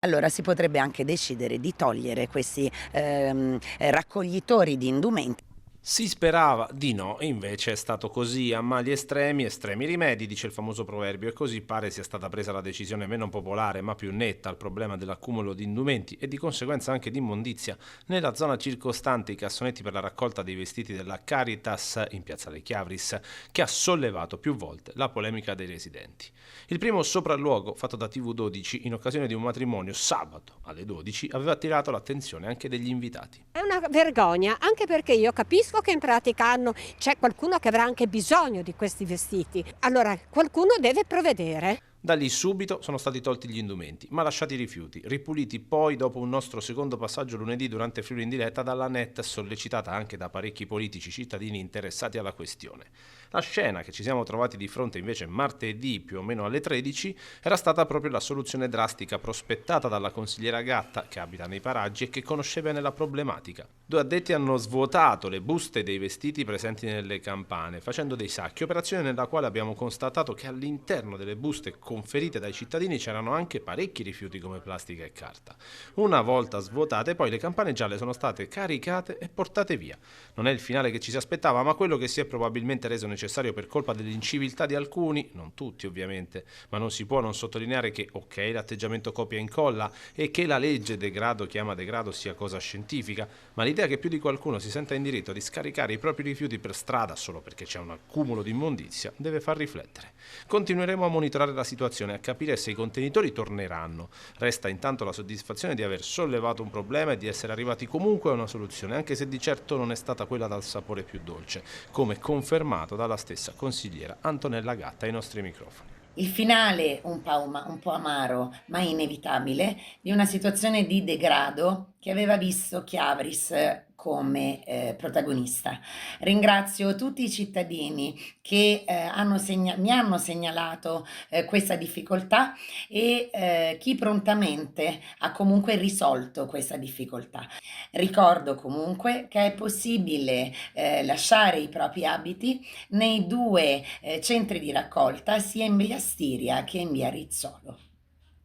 Allora si potrebbe anche decidere di togliere questi, raccoglitori di indumenti. Si sperava di no, e invece è stato così, a mali estremi, estremi rimedi, dice il famoso proverbio, e così pare sia stata presa la decisione meno popolare ma più netta al problema dell'accumulo di indumenti e di conseguenza anche di immondizia nella zona circostante i cassonetti per la raccolta dei vestiti della Caritas in Piazzale Chiavris, che ha sollevato più volte la polemica dei residenti. Il primo sopralluogo, fatto da TV12 in occasione di un matrimonio sabato alle 12, aveva attirato l'attenzione anche degli invitati. È una vergogna, anche perché io capisco che in pratica c'è qualcuno che avrà anche bisogno di questi vestiti. Allora qualcuno deve provvedere. Da lì subito sono stati tolti gli indumenti, ma lasciati i rifiuti, ripuliti poi dopo un nostro secondo passaggio lunedì durante Friuli in diretta dalla NET, sollecitata anche da parecchi politici cittadini interessati alla questione. La scena che ci siamo trovati di fronte invece martedì più o meno alle 13 era stata proprio la soluzione drastica prospettata dalla consigliera Gatta, che abita nei paraggi e che conosce bene la problematica. Due addetti hanno svuotato le buste dei vestiti presenti nelle campane, facendo dei sacchi, operazione nella quale abbiamo constatato che all'interno delle buste conferite dai cittadini c'erano anche parecchi rifiuti come plastica e carta. Una volta svuotate, poi le campane gialle sono state caricate e portate via. Non è il finale che ci si aspettava, ma quello che si è probabilmente reso necessario per colpa dell'inciviltà di alcuni, non tutti ovviamente, ma non si può non sottolineare che, ok, l'atteggiamento copia e incolla e che la legge degrado chiama degrado sia cosa scientifica, ma l'idea che più di qualcuno si senta in diritto di scaricare i propri rifiuti per strada solo perché c'è un accumulo di immondizia deve far riflettere. Continueremo a monitorare la situazione e a capire se i contenitori torneranno. Resta intanto la soddisfazione di aver sollevato un problema e di essere arrivati comunque a una soluzione, anche se di certo non è stata quella dal sapore più dolce, come confermato dalla stessa consigliera Antonella Gatta ai nostri microfoni. Il finale un po' amaro, ma inevitabile, di una situazione di degrado che aveva visto Chiavris come protagonista. Ringrazio tutti i cittadini che mi hanno segnalato questa difficoltà e chi prontamente ha comunque risolto questa difficoltà. Ricordo comunque che è possibile lasciare i propri abiti nei due centri di raccolta sia in via Stiria che in via Rizzolo.